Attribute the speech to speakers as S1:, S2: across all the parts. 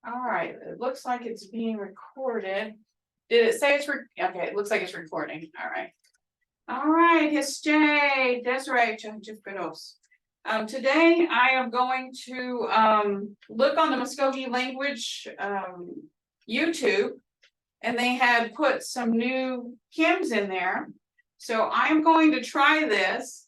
S1: All right, it looks like it's being recorded. Did it say it's okay? It looks like it's recording. All right. All right, Desray, today I am going to look on the Muskogee language YouTube, and they had put some new hymns in there. So I'm going to try this.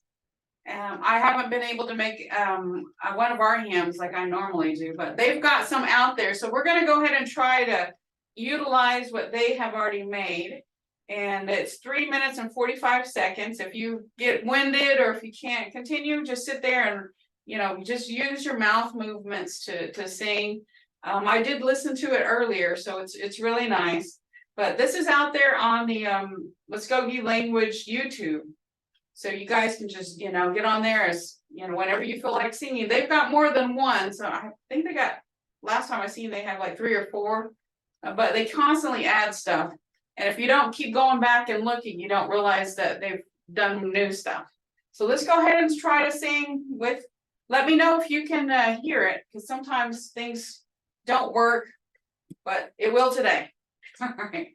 S1: I haven't been able to make one of our hymns like I normally do, but they've got some out there. So we're going to go ahead and try to utilize what they have already made. And it's 3 minutes and 45 seconds. If you get winded or if you can't continue, just sit there and, just use your mouth movements to sing. I did listen to it earlier, so it's really nice. But this is out there on the Muskogee language YouTube. So you guys can just, get on there as, whenever you feel like singing. They've got more than one. So I think they got, last time I seen they have like 3 or 4, but they constantly add stuff. And if you don't keep going back and looking, you don't realize that they've done new stuff. So let's go ahead and try to sing with, let me know if you can hear it, because sometimes things don't work, but it will today. All right.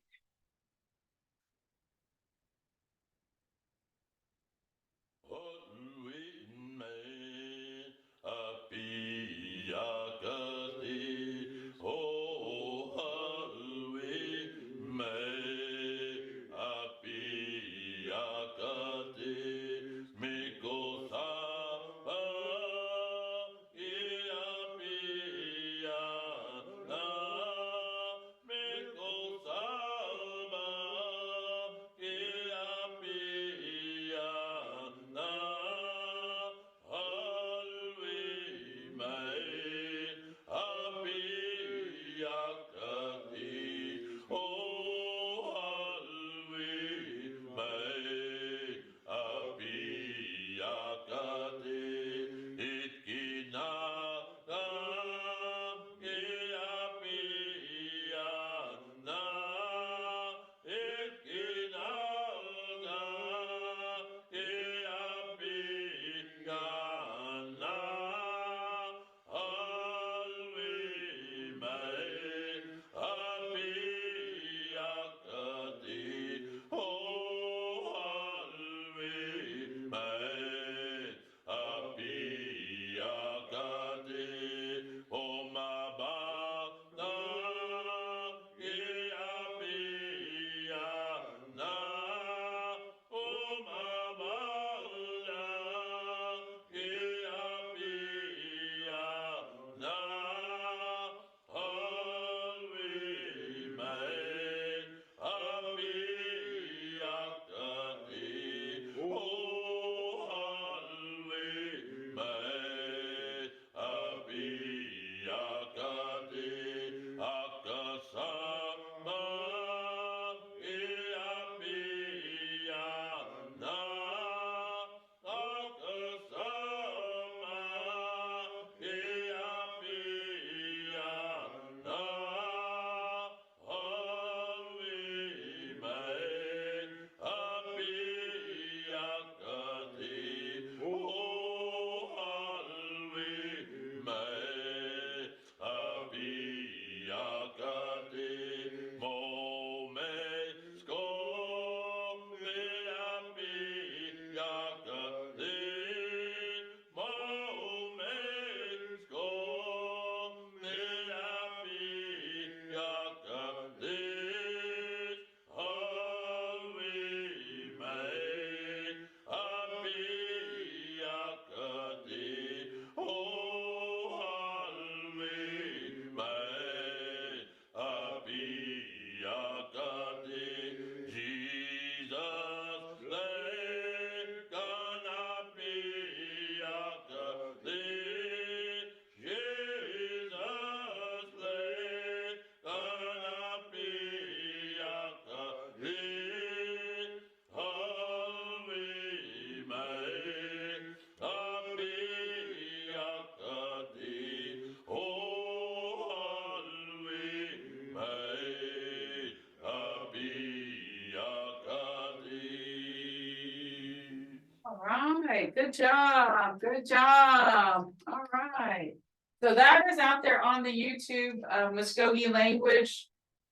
S1: right, good job, good job. All right. So that is out there on the YouTube, Muskogee language.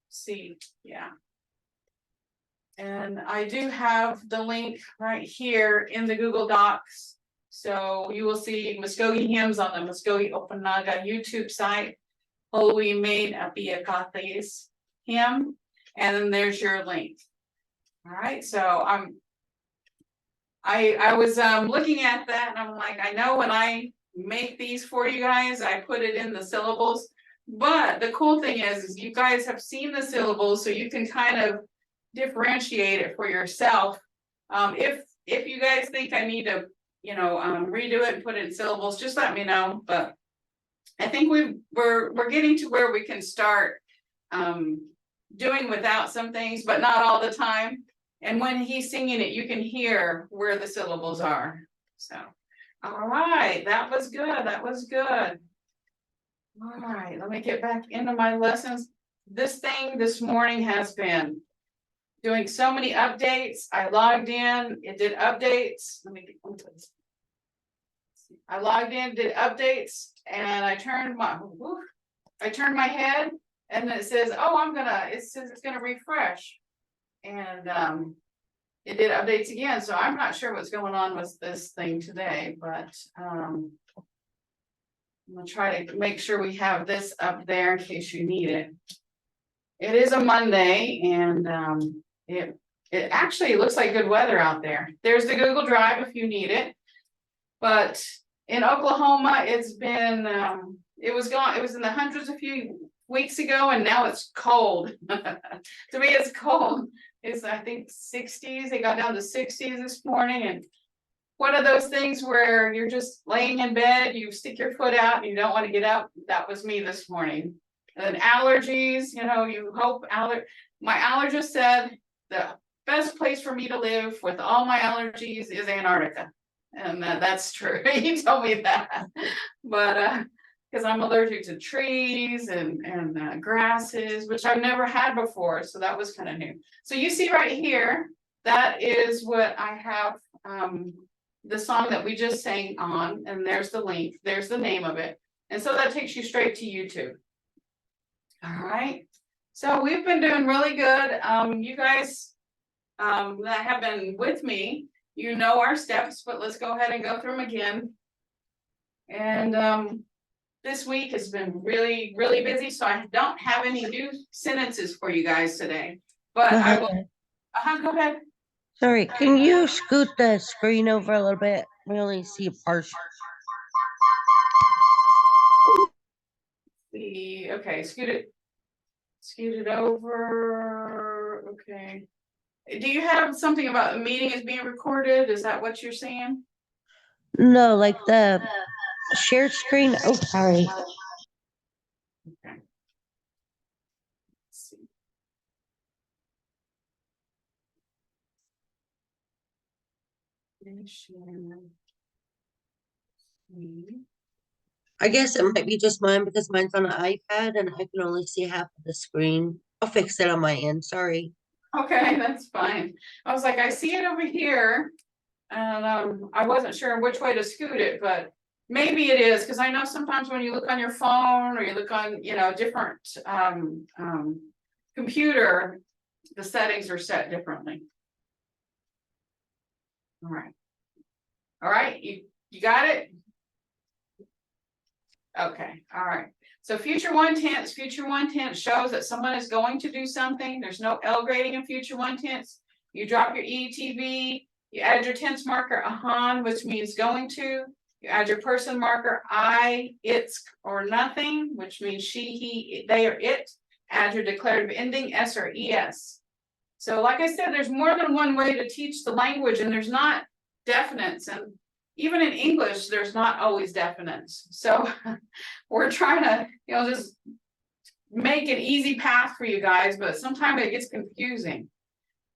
S1: See, yeah. And I do have the link right here in the Google Docs. So you will see Muskogee hymns on the Muskogee Okanaga YouTube site. Holy Maid Abiakates hymn, and then there's your link. All right, so I was looking at that and I'm like, I know when I make these for you guys, I put it in the syllables. But the cool thing is you guys have seen the syllables, so you can kind of differentiate it for yourself. If you guys think I need to, redo it and put it in syllables, just let me know. But I think we're getting to where we can start doing without some things, but not all the time. And when he's singing it, you can hear where the syllables are. So, all right, that was good. That was good. All right, let me get back into my lessons. This thing this morning has been doing so many updates. I logged in, it did updates. I logged in, did updates, and I turned my head, and it says, oh, it says it's gonna refresh. And it did updates again, so I'm not sure what's going on with this thing today, but I'm gonna try to make sure we have this up there in case you need it. It is a Monday, and it actually looks like good weather out there. There's the Google Drive if you need it. But in Oklahoma, it's been it was in the hundreds a few weeks ago, and now it's cold. To me, it's cold. It's, I think, 60s. They got down to 60s this morning, and one of those things where you're just laying in bed, you stick your foot out and you don't want to get up. That was me this morning. And allergies, you hope my allergist said the best place for me to live with all my allergies is Antarctica. And that's true. He told me that. But because I'm allergic to trees and grasses, which I've never had before. So that was kind of new. So you see right here, that is what I have, the song that we just sang on, and there's the link, there's the name of it. And so that takes you straight to YouTube. All right. So we've been doing really good. You guys that have been with me, you know our steps, but let's go ahead and go through them again. And this week has been really, really busy, so I don't have any new sentences for you guys today. But I will. Go ahead.
S2: Sorry, can you scoot the screen over a little bit? We only see a partial.
S1: Okay, scoot it over. Okay. Do you have something about the meeting is being recorded? Is that what you're saying?
S2: No, like the shared screen. Oh, sorry.
S1: Okay. Let's see.
S2: I guess it might be just mine because mine's on an iPad and I can only see half of the screen. I'll fix it on my end. Sorry.
S1: Okay, that's fine. I was like, I see it over here. And I wasn't sure which way to scoot it, but maybe it is, because I know sometimes when you look on your phone or you look on, different computer, the settings are set differently. All right. All right, you got it? Okay, all right. So future one tense shows that someone is going to do something. There's no L grading in future one tense. You drop your ETV, you add your tense marker ahan, which means going to. You add your person marker I, it's, or nothing, which means she, he, they, or it. Add your declarative ending S or ES. So like I said, there's more than one way to teach the language, and there's not definites. And even in English, there's not always definites. So we're trying to, just make an easy path for you guys, but sometimes it gets confusing.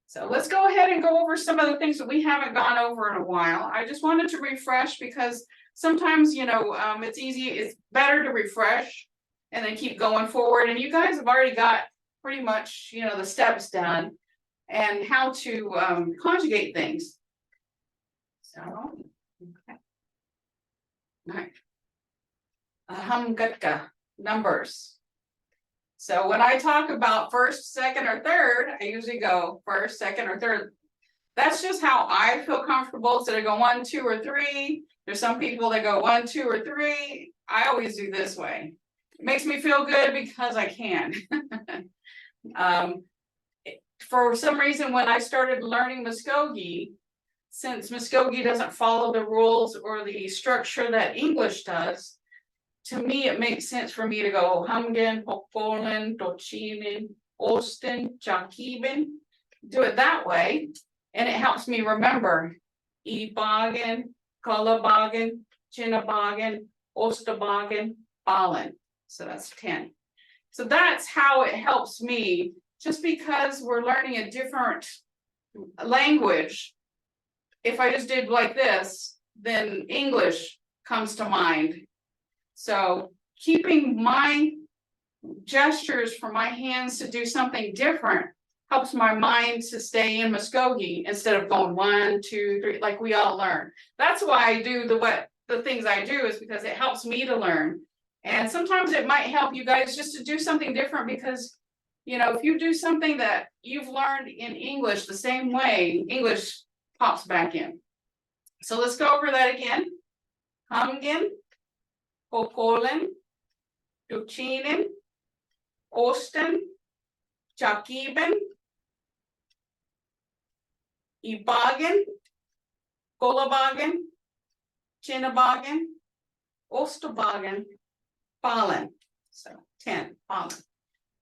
S1: So let's go ahead and go over some of the things that we haven't gone over in a while. I just wanted to refresh because sometimes, it's better to refresh and then keep going forward. And you guys have already got pretty much, the steps done and how to conjugate things. So Okay. All right. Hamgatka, numbers. So when I talk about first, second, or third, I usually go first, second, or third. That's just how I feel comfortable. So I go 1, 2, or 3. There's some people that go 1, 2, or 3. I always do this way. It makes me feel good because I can. For some reason, when I started learning Muskogee, since Muskogee doesn't follow the rules or the structure that English does, to me, it makes sense for me to go Hamgen, Popolen, Dochinen, Olsten, Jakeben, do it that way. And it helps me remember Ibagen, Kulabagen, Chinabagen, Ostabagen, Balen. So that's 10. So that's how it helps me, just because we're learning a different language. If I just did like this, then English comes to mind. So keeping my gestures for my hands to do something different helps my mind to stay in Muskogee instead of going 1, 2, 3, like we all learn. That's why I do the things I do, is because it helps me to learn. And sometimes it might help you guys just to do something different, because you know, if you do something that you've learned in English the same way, English pops back in. So let's go over that again. Hamgen, Popolen, Duchinen, Osten, Jakeben, Ibagen, Kulabagen, Chinabagen, Ostabagen, Balen. So 10, Balen.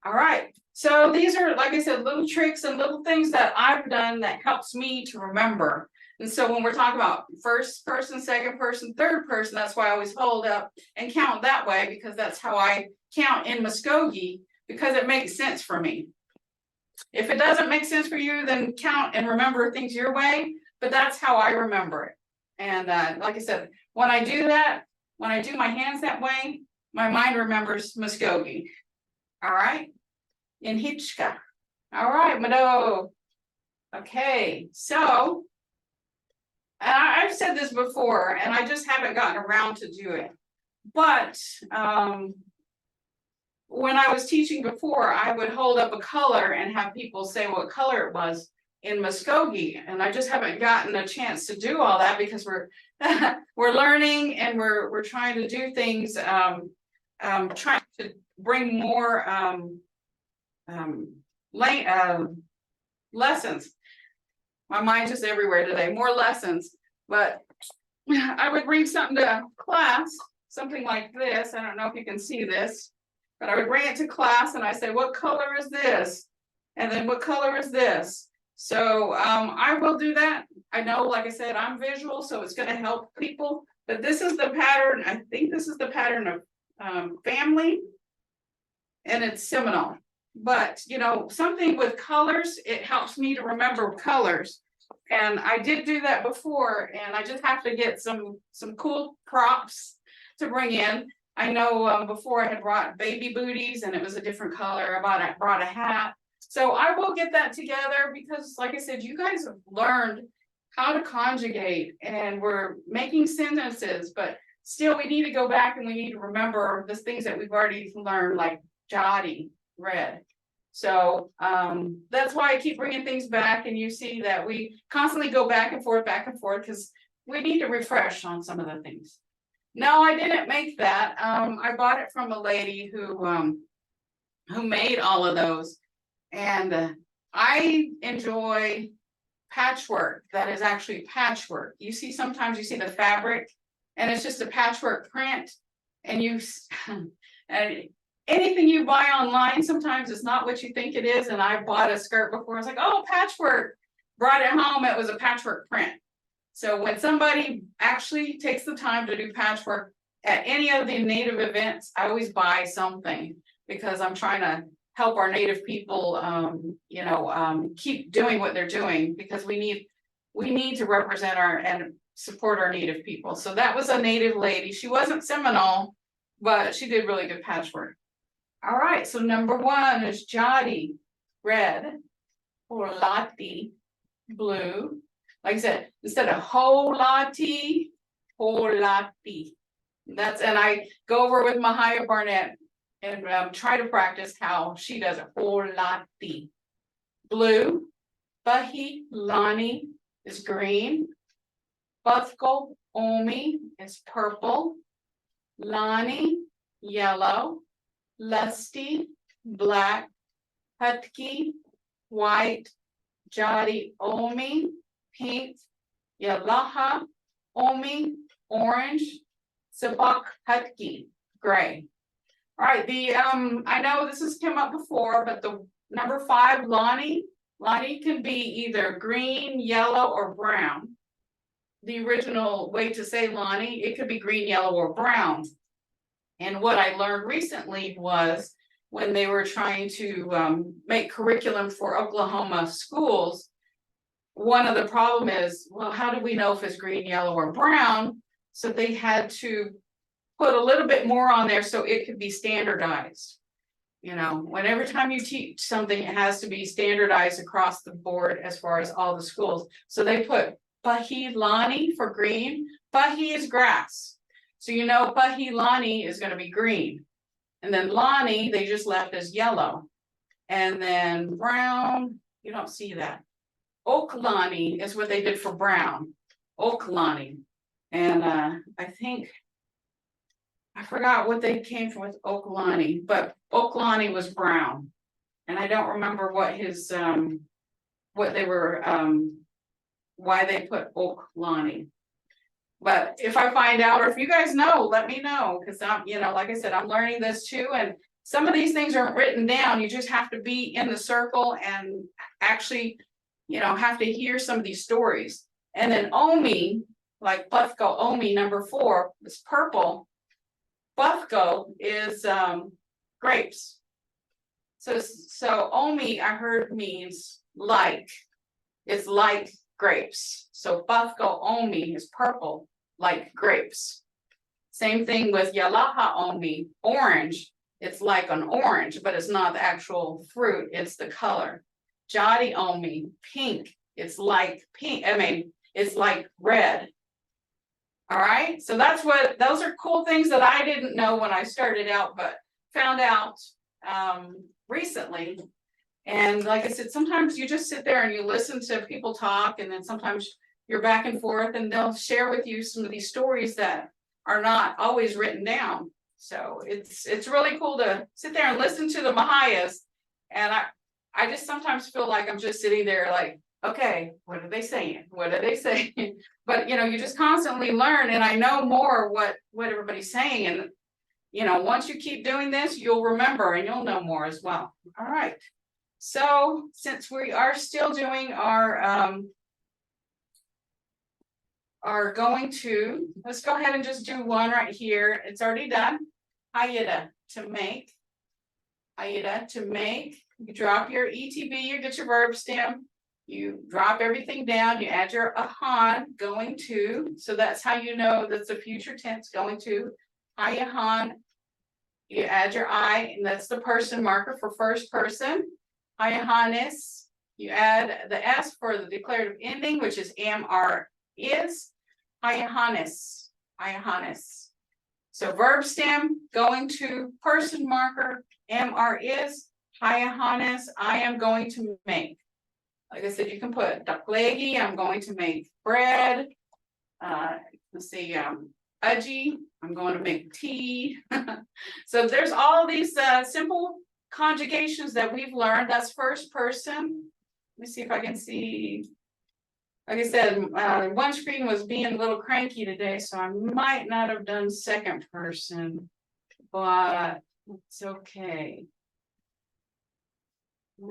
S1: All right. So these are, like I said, little tricks and little things that I've done that helps me to remember. And so when we're talking about first person, second person, third person, that's why I always hold up and count that way, because that's how I count in Muskogee, because it makes sense for me. If it doesn't make sense for you, then count and remember things your way, but that's how I remember it. And like I said, when I do that, when I do my hands that way, my mind remembers Muskogee. All right, in Hitchka. All right, Mado. Okay, so and I've said this before, and I just haven't gotten around to do it. But when I was teaching before, I would hold up a color and have people say what color it was in Muskogee, and I just haven't gotten a chance to do all that, because we're we're learning and we're trying to do things, trying to bring more lessons. My mind's just everywhere today, more lessons. But I would bring something to class, something like this. I don't know if you can see this, but I would bring it to class and I say, what color is this? And then what color is this? So I will do that. I know, like I said, I'm visual, so it's going to help people. But this is the pattern. I think this is the pattern of family. And it's Seminole. But you know, something with colors, it helps me to remember colors. And I did do that before, and I just have to get some cool props to bring in. I know before I had brought baby booties and it was a different color. I brought a hat. So I will get that together, because like I said, you guys have learned how to conjugate and we're making sentences, but still we need to go back and we need to remember the things that we've already learned, like jotty, red. So that's why I keep bringing things back, and you see that we constantly go back and forth, because we need to refresh on some of the things. No, I didn't make that. I bought it from a lady who made all of those, and I enjoy patchwork that is actually patchwork. You see, sometimes you see the fabric and it's just a patchwork print, and and anything you buy online, sometimes it's not what you think it is. And I bought a skirt before. I was like, oh, patchwork. Brought it home. It was a patchwork print. So when somebody actually takes the time to do patchwork at any of the Native events, I always buy something, because I'm trying to help our Native people, keep doing what they're doing, because we need to represent and support our Native people. So that was a Native lady. She wasn't Seminole, but she did really good patchwork. All right, so number 1 is jotty, red, or lati, blue. Like I said, instead of whole lati, Holati. And I go over with Mvhayv Barnett and try to practice how she does it. Holati. Blue, Bahi Lani is green. Buthko Omi is purple. Lani, yellow. Lusty, black. Hutki, white. Jari Omi, pink. Yalaha Omi, orange. Sabak Hutki, gray. All right, I know this has come up before, but the number 5, Lani can be either green, yellow, or brown. The original way to say Lani, it could be green, yellow, or brown. And what I learned recently was when they were trying to make curriculum for Oklahoma schools, one of the problem is, well, how do we know if it's green, yellow, or brown? So they had to put a little bit more on there so it could be standardized. You know, whenever time you teach something, it has to be standardized across the board as far as all the schools. So they put Bahi Lani for green. Bahi is grass. So you know Bahi Lani is going to be green. And then Lani, they just left as yellow. And then brown, you don't see that. Oklani is what they did for brown. Oklani. And I think I forgot what they came from with Oklani, but Oklani was brown. And I don't remember what his what they were why they put Oklani. But if I find out, or if you guys know, let me know, because I'm, you know, like I said, I'm learning this too. And some of these things aren't written down. You just have to be in the circle and actually, you know, have to hear some of these stories. And then Omi, like Buthko Omi, number 4, is purple. Buthko is grapes. So Omi, I heard, means like. It's like grapes. So Buthko Omi is purple, like grapes. Same thing with Yalaha Omi, orange. It's like an orange, but it's not the actual fruit, it's the color. Jadi Omi, pink. It's like pink. I mean, it's like red. All right, so those are cool things that I didn't know when I started out, but found out recently. And like I said, sometimes you just sit there and you listen to people talk, and then sometimes you're back and forth, and they'll share with you some of these stories that are not always written down. So it's really cool to sit there and listen to the Mvhayvs. And I just sometimes feel like I'm just sitting there like, okay, what are they saying? What are they saying? But, you know, you just constantly learn, and I know more what everybody's saying. And, you know, once you keep doing this, you'll remember and you'll know more as well. All right. So since we are still doing our going to, let's go ahead and just do one right here. It's already done. Hayida, to make. Hayida, to make. You drop your ETB, you get your verb stem. You drop everything down, you add your ahan, going to. So that's how you know that's a future tense, going to. Hayahan. You add your I, and that's the person marker for first person. Hayahanis. You add the S for the declarative ending, which is am, are, is. Hayahanis. Hayahanis. So verb stem, going to, person marker, am, are, is. Hayahanis, I am going to make. Like I said, you can put daklegi, I'm going to make bread. Let's see, aji, I'm going to make tea. So there's all these simple conjugations that we've learned. That's first person. Let me see if I can see. Like I said, one screen was being a little cranky today, so I might not have done second person, but it's okay.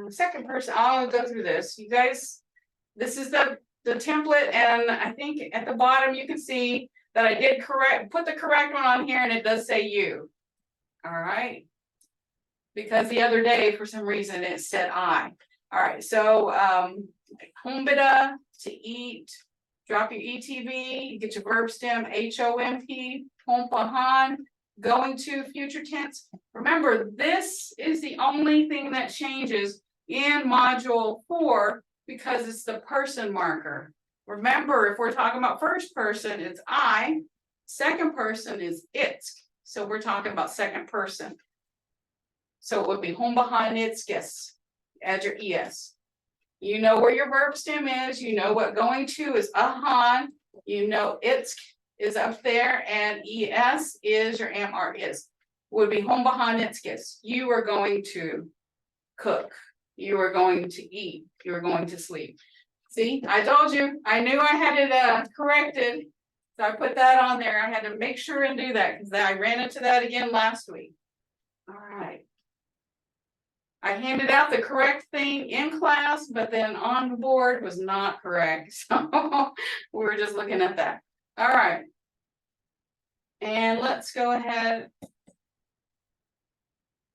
S1: Second person, I'll go through this. You guys, this is the template, and I think at the bottom you can see that I did put the correct one on here, and it does say you. All right. Because the other day, for some reason, it said I. All right, so humbida, to eat, drop your ETV, you get your verb stem, HOMP, hompahan, going to, future tense. Remember, this is the only thing that changes in module 4 because it's the person marker. Remember, if we're talking about first person, it's I. Second person is it's, so we're talking about second person. So it would be hombahanitskis, add your es. You know where your verb stem is, you know what going to is ahan, you know it's is up there, and es is your am are is. Would be hombahanitskis. You are going to cook, you are going to eat, you are going to sleep. See, I told you, I knew I had it corrected. So I put that on there. I had to make sure and do that because I ran into that again last week. All right. I handed out the correct thing in class, but then on the board was not correct. So we were just looking at that. All right. And let's go ahead.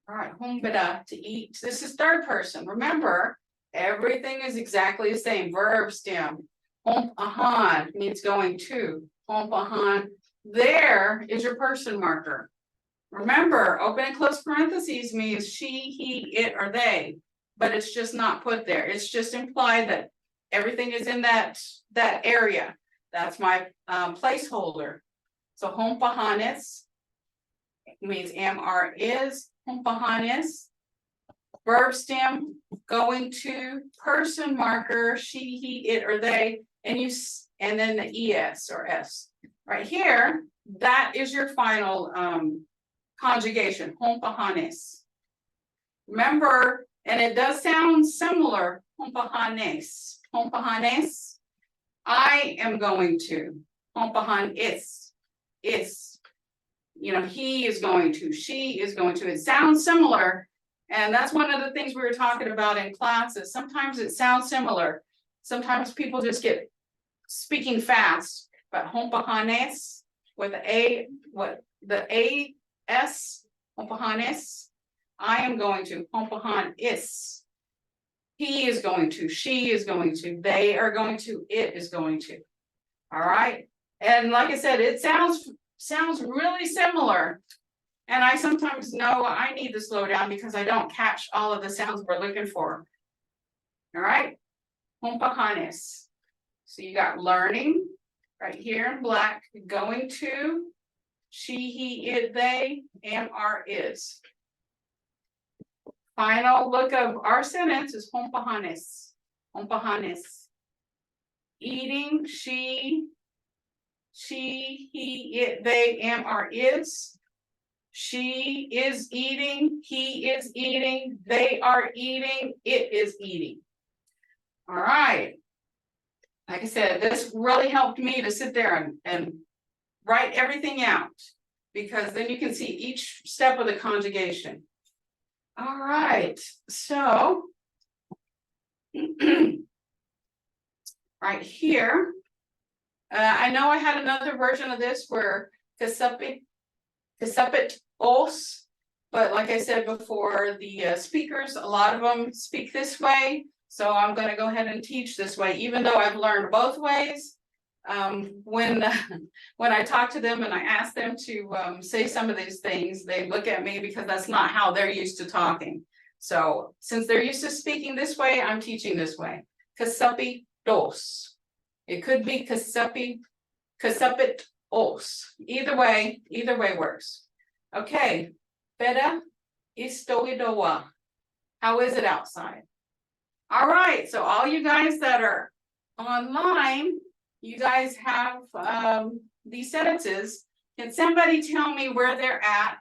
S1: All right, hombeda, to eat. This is third person. Remember, everything is exactly the same. Verb stem. Hompahan means going to. Hompahan. There is your person marker. Remember, open and close parentheses means she, he, it, or they, but it's just not put there. It's just implied that everything is in that area. That's my placeholder. So hompahanis means am, are, is. Hompahanis. Verb stem, going to, person marker, she, he, it, or they, and and then the es or s. Right here, that is your final conjugation, hompahanes. Remember, and it does sound similar, hompahanes. Hompahanes, I am going to. Hompahan is. You know, he is going to, she is going to. It sounds similar. And that's one of the things we were talking about in classes. Sometimes it sounds similar. Sometimes people just get speaking fast, but hompahanes with the S, hompahanes, I am going to, hompahan is. He is going to, she is going to, they are going to, it is going to. All right. And like I said, it sounds really similar. And I sometimes know I need to slow down because I don't catch all of the sounds we're looking for. All right. Hompahanes. So you got learning right here in black, going to, she, he, it, they, am, are, is. Final look of our sentence is hompahanes. Hompahanes. Eating, she, he, it, they, am, are, is. She is eating, he is eating, they are eating, it is eating. All right. Like I said, this really helped me to sit there and write everything out, because then you can see each step of the conjugation. All right, so right here, I know I had another version of this where kasapit os, but like I said before, the speakers, a lot of them speak this way. So I'm going to go ahead and teach this way, even though I've learned both ways. When I talk to them and I ask them to say some of these things, they look at me because that's not how they're used to talking. So since they're used to speaking this way, I'm teaching this way. Kasapi dos. It could be kasapit os. Either way works. Okay. Beda istoidoa. How is it outside? All right, so all you guys that are online, you guys have these sentences. Can somebody tell me where they're at?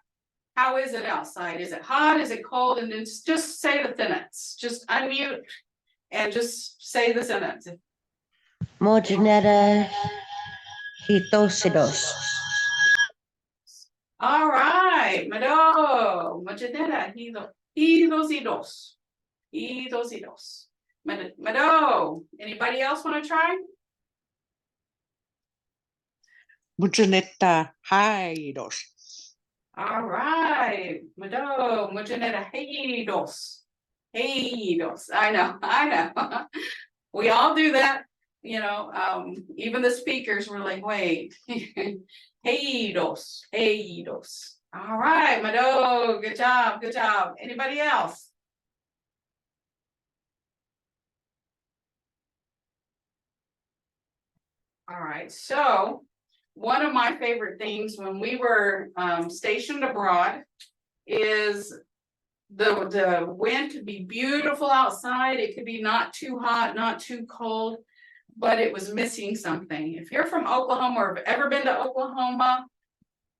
S1: How is it outside? Is it hot? Is it cold? And then just say the sentence. Just unmute and just say the sentence.
S2: Mojaneta hitosidos.
S1: All right, Mado, Mojaneta, hidosidos. Hidosidos. Mado, anybody else want to try?
S3: Mujaneta haidos.
S1: All right, Mado, Mujaneta heidos. Heidos. I know. We all do that, you know. Even the speakers were like, wait. Heidos. All right, Mado, good job. Anybody else? All right, so one of my favorite things when we were stationed abroad is the wind could be beautiful outside. It could be not too hot, not too cold, but it was missing something. If you're from Oklahoma or have ever been to Oklahoma,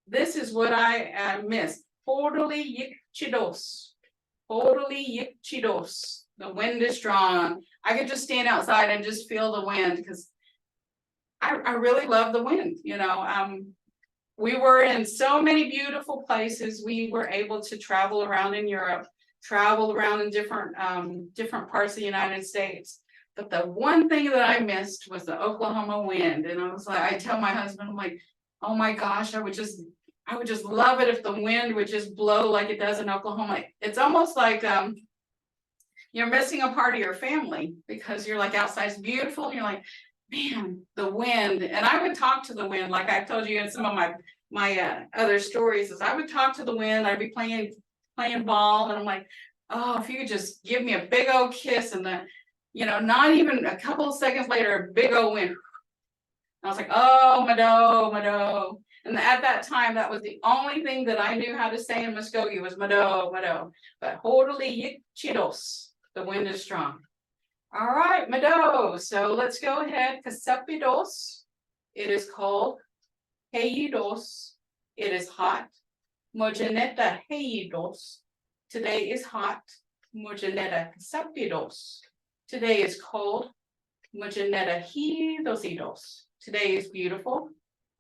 S1: this is what I miss. Totally yikchidos. Totally yikchidos. The wind is strong. I could just stand outside and just feel the wind because I really love the wind, you know. We were in so many beautiful places. We were able to travel around in Europe, travel around in different parts of the United States. But the one thing that I missed was the Oklahoma wind. And I was like, I tell my husband, I'm like, oh my gosh, I would just love it if the wind would just blow like it does in Oklahoma. It's almost like you're missing a part of your family because you're like outside's beautiful and you're like, man, the wind. And I would talk to the wind, like I told you in some of my other stories, is I would talk to the wind. I'd be playing ball, and I'm like, oh, if you could just give me a big old kiss, and the, you know, not even a couple of seconds later, a big old wind. And I was like, oh, Mado. And at that time, that was the only thing that I knew how to say in Muskogee was Mado. But totally chidos, the wind is strong. All right, Mado. So let's go ahead. Kasapidos. It is cold. Heidos. It is hot. Mojaneta heidos. Today is hot. Mojaneta kasapidos. Today is cold. Mojaneta hidosidos. Today is beautiful.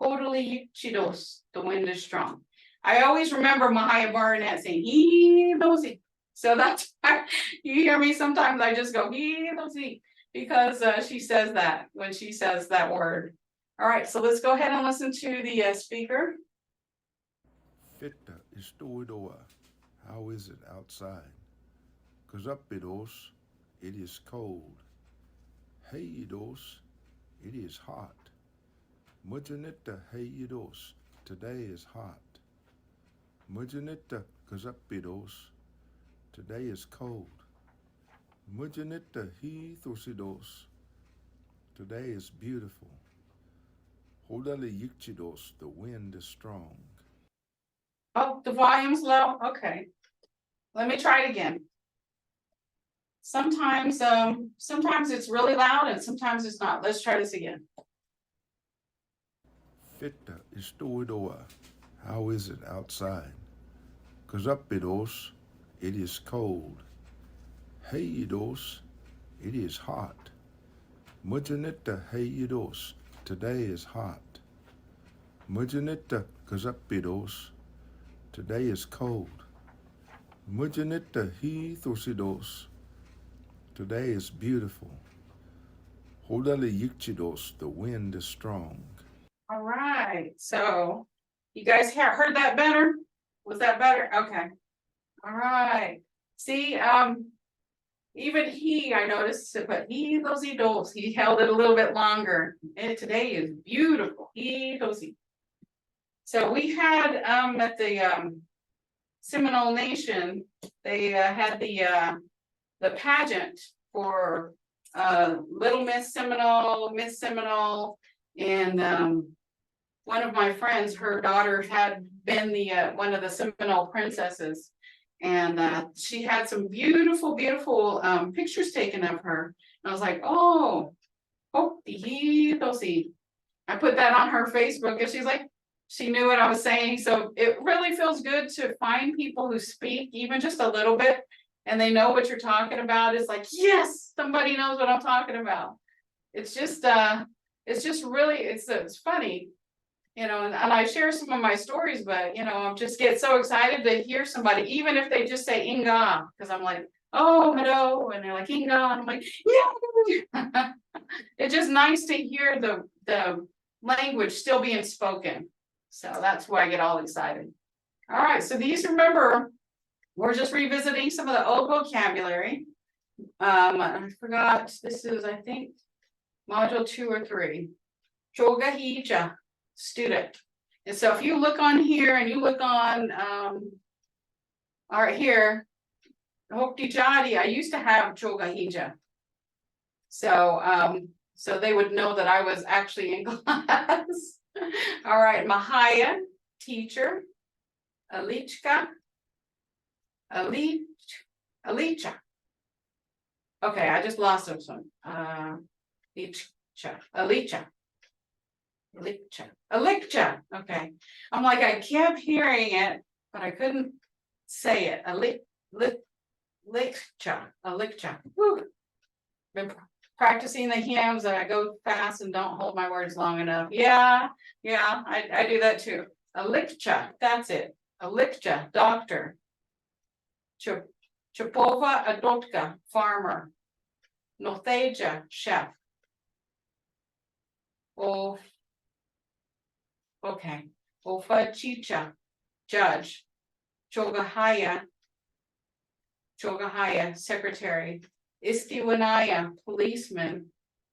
S1: Totally chidos. The wind is strong. I always remember Mvhayv Barnett saying hidosi. So that's why you hear me sometimes I just go hidosi because she says that when she says that word. All right, so let's go ahead and listen to the speaker.
S3: Fitta istoidoa. How is it outside? Kazapidos, it is cold. Heidos, it is hot. Mujanita heidos, today is hot. Mujanita kazapidos, today is cold. Mujanita hithosidos, today is beautiful. Hodali yikchidos, the wind is strong.
S1: Oh, the volume's low. Okay. Let me try it again. Sometimes it's really loud and sometimes it's not. Let's try this again.
S3: Fitta istoidoa. How is it outside? Kazapidos, it is cold. Heidos, it is hot. Mujanita heidos, today is hot. Mujanita kazapidos, today is cold. Mujanita hithosidos, today is beautiful. Hodali yikchidos, the wind is strong.
S1: All right. So you guys heard that better? Was that better? Okay. All right. See, even I noticed, but he held it a little bit longer. And today is beautiful. So we had at the Seminole Nation, they had the pageant for Little Miss Seminole, and one of my friends, her daughter had been the one of the Seminole princesses, and she had some beautiful pictures taken of her. And I was like, oh, I put that on her Facebook, and she's like, she knew what I was saying. So it really feels good to find people who speak even just a little bit and they know what you're talking about. It's like, yes, somebody knows what I'm talking about. It's just really, it's funny, you know, and I share some of my stories, but you know, I just get so excited to hear somebody, even if they just say Inga, because I'm like, oh, hello, and they're like Inga, and I'm like, yeah. It's just nice to hear the language still being spoken. So that's why I get all excited. All right, so these, remember, we're just revisiting some of the old vocabulary. I forgot, this is, I think, module 2 or 3. Chogahija, student. And so if you look on here and you look on, all right, here, Hoktijadi, I used to have Chogahija. So, so they would know that I was actually in class. All right, Mvhayv, teacher. Alichka. Alicha. Okay, I just lost this one. Alicha. Okay. I'm like, I kept hearing it, but I couldn't say it. Alicha. Whew. Been practicing the hymns and I go fast and don't hold my words long enough. Yeah, I do that too. Alicha, that's it. Alicha, doctor. Chapova Adotka, farmer. Notheja, chef. Oh, okay. Ofa Chicha, judge. Chogahaya, secretary. Istiwanaya, policeman.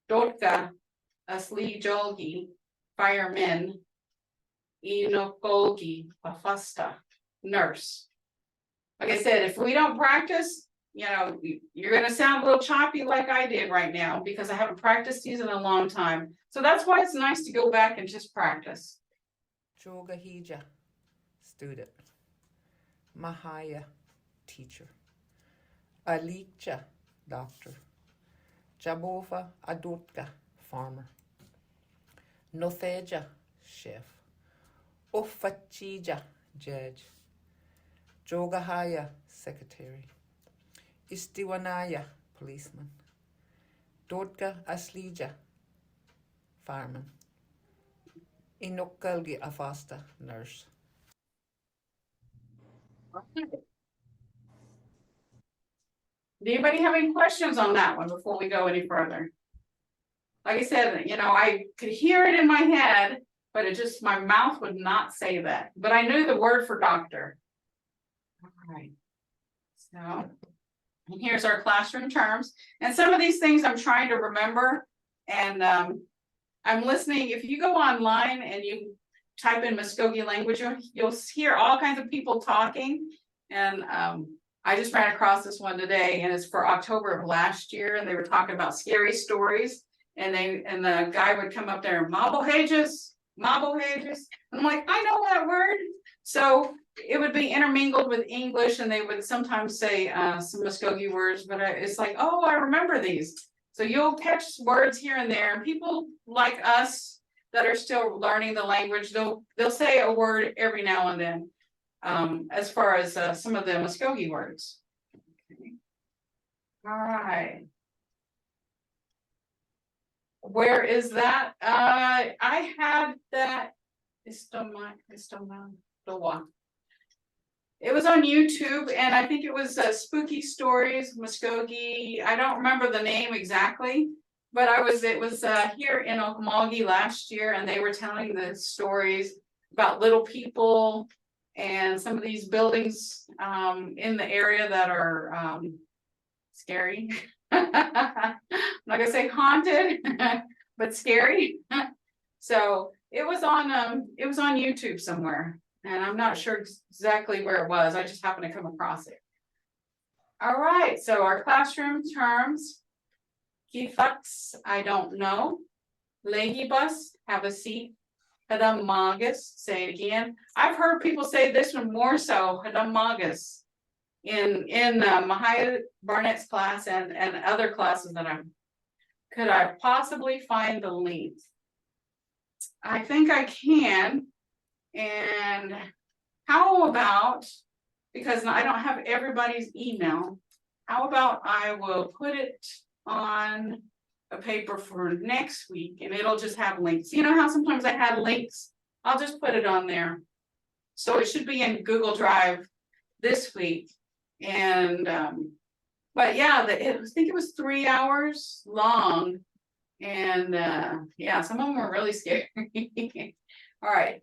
S1: Dotka, Asli Jolgi, fireman. Inokolgi, Afasta, nurse. Like I said, if we don't practice, you're gonna sound a little choppy like I did right now because I haven't practiced these in a long time. So that's why it's nice to go back and just practice.
S4: Chogahija, student. Mvhayv, teacher. Alicha, doctor. Jabova Adotka, farmer. Notheja, chef. Ofachija, judge. Jogahaya, secretary. Istiwanaya, policeman. Dotka Aslija, fireman. Inokalgi Afasta, nurse.
S1: Do anybody have any questions on that one before we go any further? Like I said, I could hear it in my head, but my mouth would not say that. But I knew the word for doctor. All right. So, and here's our classroom terms. And some of these things I'm trying to remember. And I'm listening. If you go online and you type in Muskogee language, you'll hear all kinds of people talking. And I just ran across this one today, and it's for October of last year, and they were talking about scary stories. And the guy would come up there and Mvhayv. I'm like, I know that word. So it would be intermingled with English, and they would sometimes say some Muskogee words, but it's like, oh, I remember these. So you'll catch words here and there, and people like us that are still learning the language, they'll say a word every now and then, as far as some of the Muskogee words. Okay. All right. Where is that? I had that. It was on YouTube, and I think it was Spooky Stories, Muskogee. I don't remember the name exactly, but it was here in Okmulgee last year, and they were telling the stories about little people and some of these buildings in the area that are scary. I'm not gonna say haunted, but scary. So it was on YouTube somewhere, and I'm not sure exactly where it was. I just happened to come across it. All right, so our classroom terms. Kifaks, I don't know. Legibus, have a seat. Hadamagus, say it again. I've heard people say this one more so, Hadamagus, in Mvhayv Barnett's class and other classes that could I possibly find the link? I think I can. And how about, because I don't have everybody's email, how about I will put it on a paper for next week, and it'll just have links. You know how sometimes I have links? I'll just put it on there. So it should be in Google Drive this week. And but yeah, I think it was 3 hours long. And yeah, some of them were really scary. All right.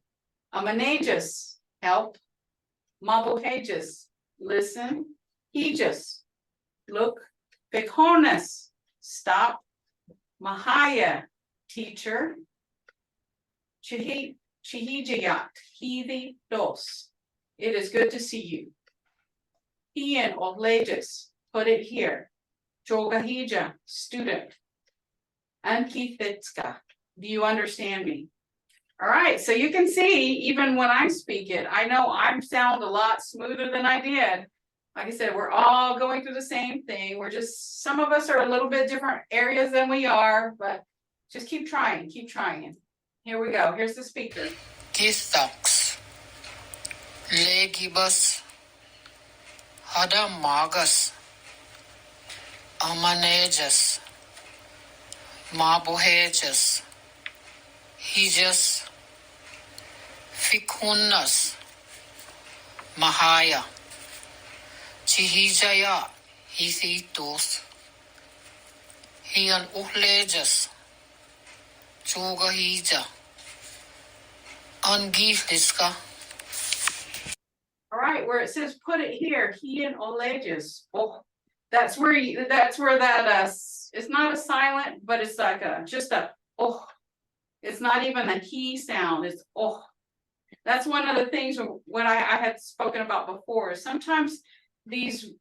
S1: Amanagus, help. Mvhayv, listen. Hejus, look. Bekonas, stop. Mvhayv, teacher. Chihijayat, Hivi dos. It is good to see you. Ian Olegus, put it here. Jogahija, student. Ankithitska, do you understand me? All right, so you can see, even when I speak it, I know I sound a lot smoother than I did. Like I said, we're all going through the same thing. We're just, some of us are a little bit different areas than we are, but just keep trying, keep trying. Here we go. Here's the speaker.
S5: Gistax, Legibus, Hadamagus, Amanagus, Mabuhagus, Hijas, Ficunus, Mahaya, Chihijaya, Hithitus, Hian Uhlejas, Chugahija, Angihliska.
S1: All right, where it says put it here, he and Oleges. Oh, that's where that it's not a silent, but it's like just a oh. It's not even a he sound, it's oh. That's one of the things when I had spoken about before. Sometimes these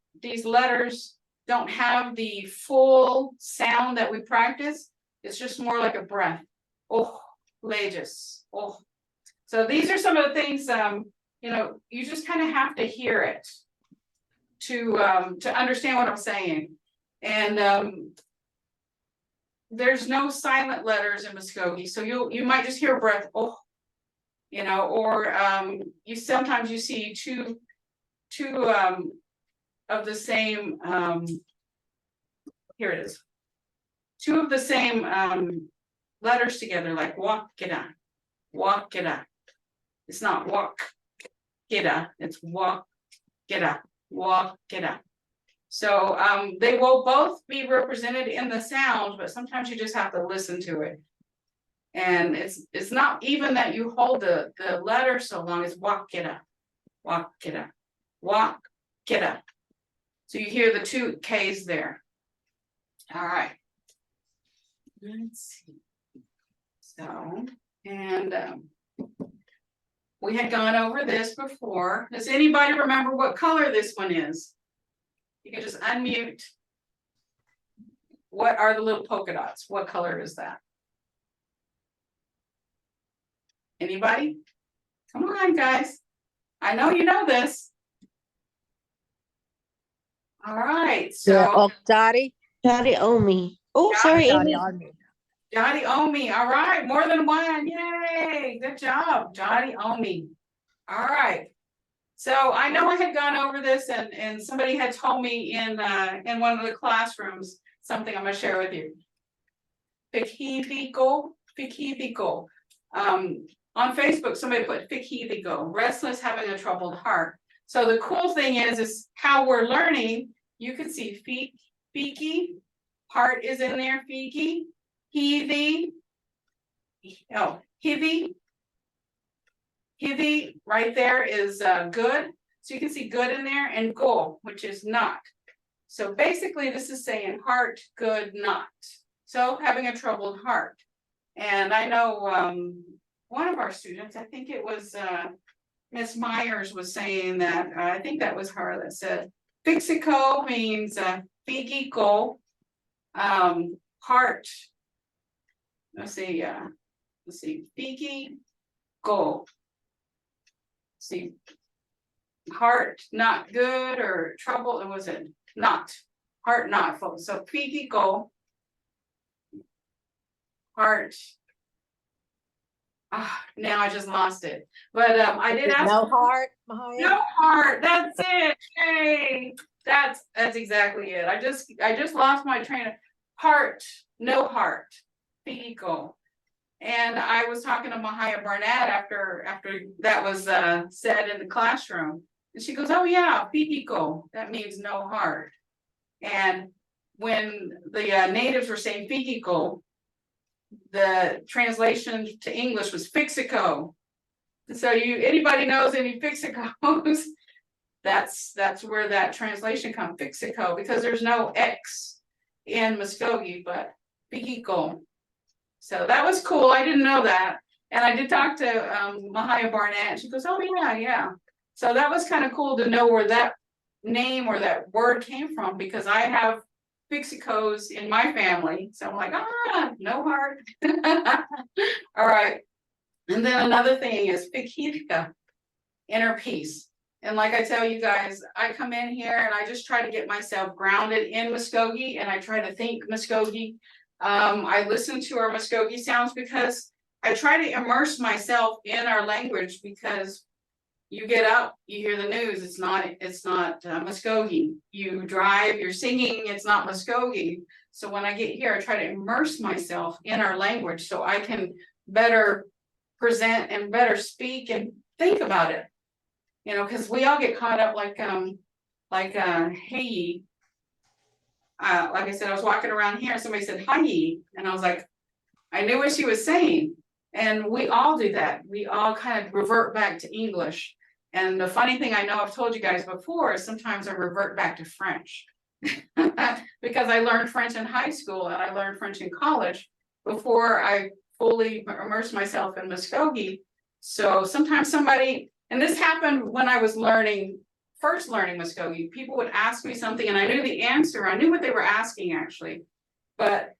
S1: letters don't have the full sound that we practice. It's just more like a breath. Oh, leges. Oh. So these are some of the things you know, you just kind of have to hear it to understand what I'm saying. And there's no silent letters in Muskogee, so you might just hear a breath, oh, you know, or you sometimes you see two of the same here it is, two of the same letters together, like walk it up, walk it up. It's not walk get up, it's walk get up, walk get up. So they will both be represented in the sound, but sometimes you just have to listen to it. And it's not even that you hold the letter so long, it's walk get up, walk get up, walk get up. So you hear the two K's there. All right. Let's see. So, and we had gone over this before. Does anybody remember what color this one is? You can just unmute. What are the little polka dots? What color is that? Anybody? Come on, guys. I know you know this. All right, so
S6: Dottie.
S2: Daddy owe me. Oh, sorry,
S6: Dottie
S2: Amy.
S6: on me.
S1: Johnny Omi. All right, more than one. Yay! Good job, Johnny Omi. All right. So I know I had gone over this, and somebody had told me in one of the classrooms something I'm going to share with you. Fikhivico. On Facebook, somebody put Fikhivico, restless, having a troubled heart. So the cool thing is how we're learning. You can see Fiki, heart is in there, Fiki, Hivi, oh, Hivi right there is good. So you can see good in there, and go, which is not. So basically this is saying heart, good, not. So having a troubled heart. And I know one of our students, I think it was Miss Myers, was saying that, I think that was her that said, Fixico means Figiko, heart. Let's see, Figi, go. See, heart not good or trouble, or was it not? Heart not full. So Figi, go. Heart. Now I just lost it. But I did ask.
S6: No heart, Mvhayv?
S1: No heart. That's it. Hey, that's exactly it. I just lost my train of heart. No heart. Fico. And I was talking to Mvhayv Barnett after that was said in the classroom, and she goes, "Oh yeah, Fico. That means no heart." And when the natives were saying Fico, the translation to English was Fixico. So anybody knows any Fixicos, that's where that translation comes, Fixico, because there's no X in Muskogee, but Fixico. So that was cool. I didn't know that. And I did talk to Mvhayv Barnett. She goes, "Oh yeah. So that was kind of cool to know where that name or that word came from, because I have Fixicos in my family. So I'm like, no heart. All right. And then another thing is pikirka, inner peace. And like I tell you guys, I come in here and I just try to get myself grounded in Muskogee, and I try to think Muskogee. I listen to our Muskogee sounds because I try to immerse myself in our language, because you get up, you hear the news, it's not Muskogee. You drive, you're singing, it's not Muskogee. So when I get here, I try to immerse myself in our language so I can better present and better speak and think about it. You know, because we all get caught up like hey, like I said, I was walking around here and somebody said hi, and I was like, I knew what she was saying. And we all do that. We all kind of revert back to English. And the funny thing, I know I've told you guys before, is sometimes I revert back to French. Because I learned French in high school and I learned French in college before I fully immersed myself in Muskogee. So sometimes somebody, and this happened when I was first learning Muskogee, people would ask me something and I knew the answer. I knew what they were asking actually, but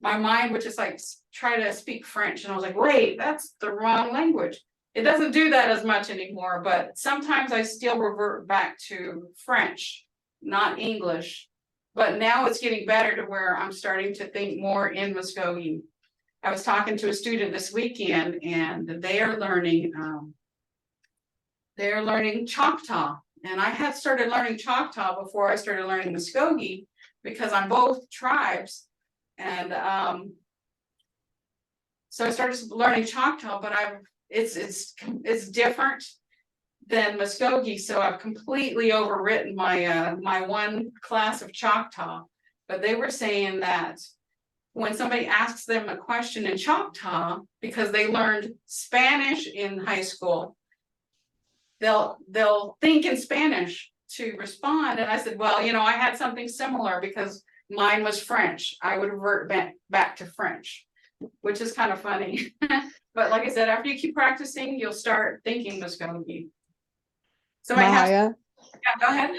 S1: my mind would just like try to speak French. And I was like, wait, that's the wrong language. It doesn't do that as much anymore, but sometimes I still revert back to French, not English. But now it's getting better to where I'm starting to think more in Muskogee. I was talking to a student this weekend and they are learning Choctaw. And I had started learning Choctaw before I started learning Muskogee, because I'm both tribes. And so I started learning Choctaw, but it's different than Muskogee. So I've completely overwritten my my one class of Choctaw. But they were saying that when somebody asks them a question in Choctaw, because they learned Spanish in high school, they'll think in Spanish to respond. And I said, well, you know, I had something similar because mine was French. I would revert back to French, which is kind of funny. But like I said, after you keep practicing, you'll start thinking Muskogee. So
S6: Mahaya,
S1: yeah, go ahead.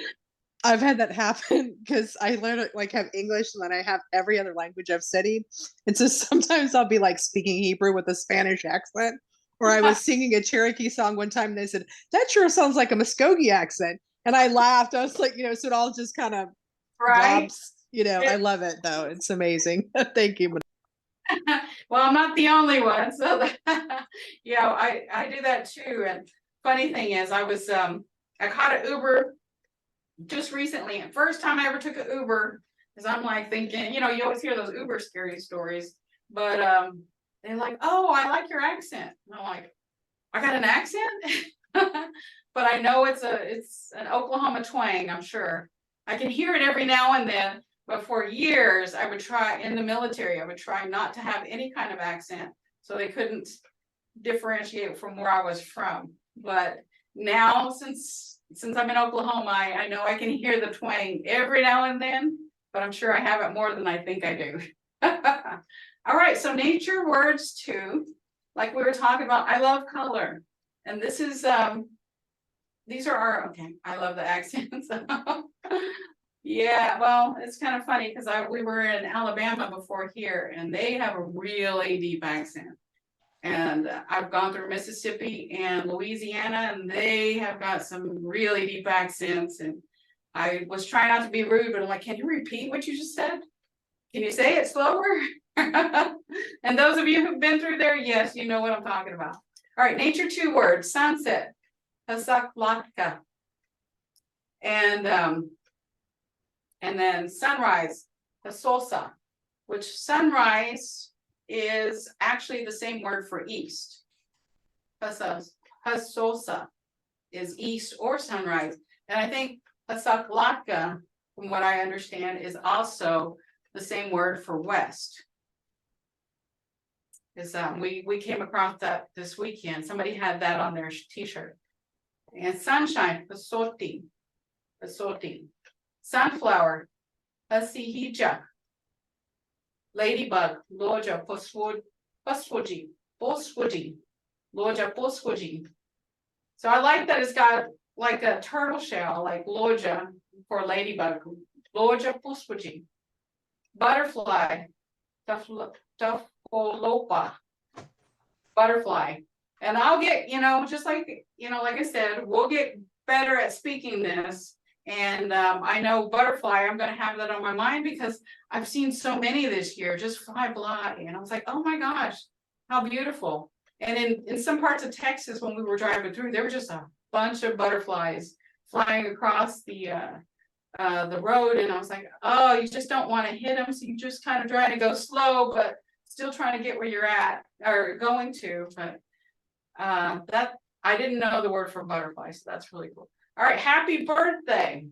S6: I've had that happen because I learned like have English and then I have every other language I've studied. And so sometimes I'll be like speaking Hebrew with a Spanish accent. Or I was singing a Cherokee song one time and they said, that sure sounds like a Muskogee accent. And I laughed. I was like, you know, so it all just kind of
S1: Right.
S6: drops, you know, I love it though. It's amazing. Thank you.
S1: Well, I'm not the only one. So yeah, I do that too. And funny thing is I caught an Uber just recently, and first time I ever took an Uber, because I'm like thinking, you know, you always hear those Uber scary stories, but they're like, oh, I like your accent. And I'm like, I got an accent? But I know it's an Oklahoma twang, I'm sure. I can hear it every now and then, but for years I would try in the military, I would try not to have any kind of accent, so they couldn't differentiate from where I was from. But now since I'm in Oklahoma, I know I can hear the twang every now and then, but I'm sure I have it more than I think I do. All right, so nature words too, like we were talking about, I love color. And this is these are our, okay, I love the accents. Yeah, well, it's kind of funny because we were in Alabama before here and they have a really deep accent. And I've gone through Mississippi and Louisiana and they have got some really deep accents. And I was trying not to be rude, but I'm like, can you repeat what you just said? Can you say it slower? And those of you who've been through there, yes, you know what I'm talking about. All right, nature 2 words, sunset, hasaklatka. And then sunrise, hasosa, which sunrise is actually the same word for east. Hasosa is east or sunrise. And I think hasaklatka, from what I understand, is also the same word for west. Is we came across that this weekend. Somebody had that on their t-shirt. And sunshine, hasoti. Sunflower, hasihija. Ladybug, loja poswoji. Loja poswoji. So I like that it's got like a turtle shell, like loja for ladybug. Loja poswoji. Butterfly, tafolopa. Butterfly. And I'll get, just like, like I said, we'll get better at speaking this. And I know butterfly, I'm gonna have that on my mind because I've seen so many this year just fly by. And I was like, oh my gosh, how beautiful. And in some parts of Texas, when we were driving through, there were just a bunch of butterflies flying across the road. And I was like, oh, you just don't want to hit them. So you just kind of try to go slow, but still trying to get where you're at or going to. But that I didn't know the word for butterfly, so that's really cool. All right, happy birthday.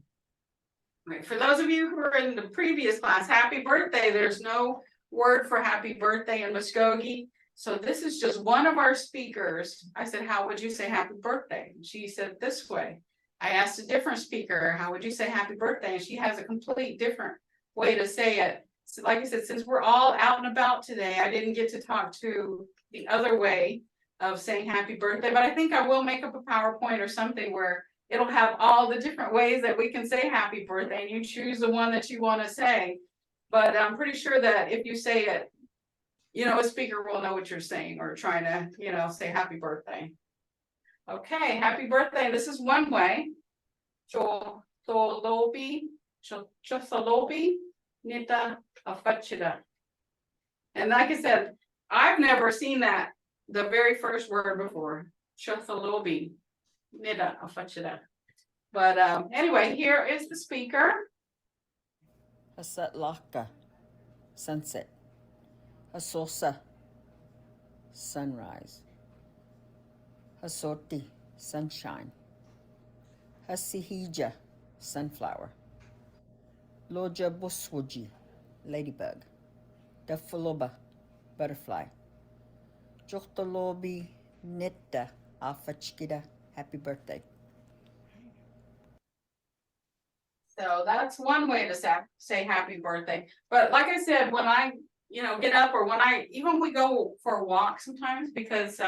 S1: Right, for those of you who were in the previous class, happy birthday. There's no word for happy birthday in Muskogee. So this is just one of our speakers. I said, how would you say happy birthday? And she said this way. I asked a different speaker, how would you say happy birthday? And she has a complete different way to say it. So like I said, since we're all out and about today, I didn't get to talk to the other way of saying happy birthday, but I think I will make up a PowerPoint or something where it'll have all the different ways that we can say happy birthday, and you choose the one that you want to say. But I'm pretty sure that if you say it, a speaker will know what you're saying or trying to, say happy birthday. Okay, happy birthday. This is one way. Chosolobi, nita afachida. And like I said, I've never seen that, the very first word before. Chosolobi. But anyway, here is the speaker.
S7: Hasatlaka, sunset. Hasosa, sunrise. Hasoti, sunshine. Hasihija, sunflower. Loja buswoji, ladybug. Dafaloba, butterfly. Jochtolobi, netta, afachkida. Happy birthday.
S1: So that's one way to say happy birthday. But like I said, when I, get up, or when even we go for a walk sometimes, because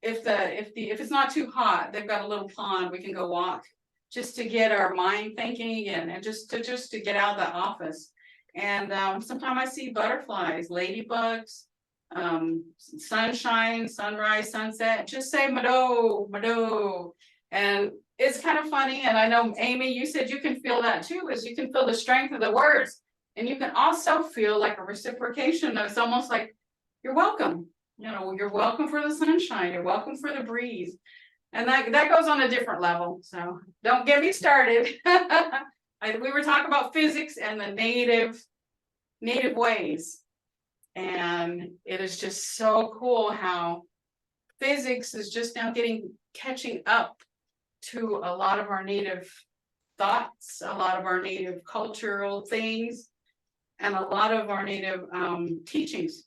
S1: if it's not too hot, they've got a little pond, we can go walk just to get our mind thinking and just to get out of the office. And sometimes I see butterflies, ladybugs, sunshine, sunrise, sunset, just say Mado. And it's kind of funny. And I know, Amy, you said you can feel that too, is you can feel the strength of the words. And you can also feel like a reciprocation. It's almost like you're welcome. You're welcome for the sunshine. You're welcome for the breeze. And that goes on a different level. So don't get me started. We were talking about physics and the native ways. And it is just so cool how physics is just now catching up to a lot of our native thoughts, a lot of our native cultural things, and a lot of our native teachings.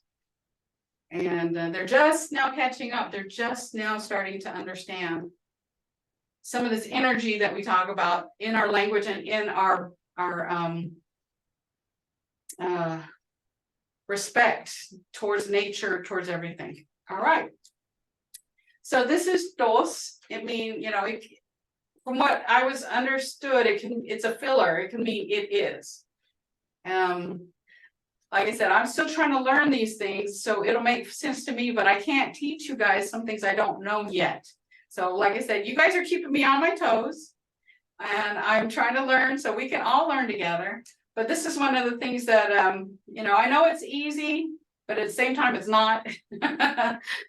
S1: And they're just now catching up. They're just now starting to understand some of this energy that we talk about in our language and in our respect towards nature, towards everything. All right. So this is dos. It means, from what I was understood, it's a filler. It can mean it is. Like I said, I'm still trying to learn these things, so it'll make sense to me, but I can't teach you guys some things I don't know yet. So like I said, you guys are keeping me on my toes, and I'm trying to learn so we can all learn together. But this is one of the things that, I know it's easy, but at the same time, it's not.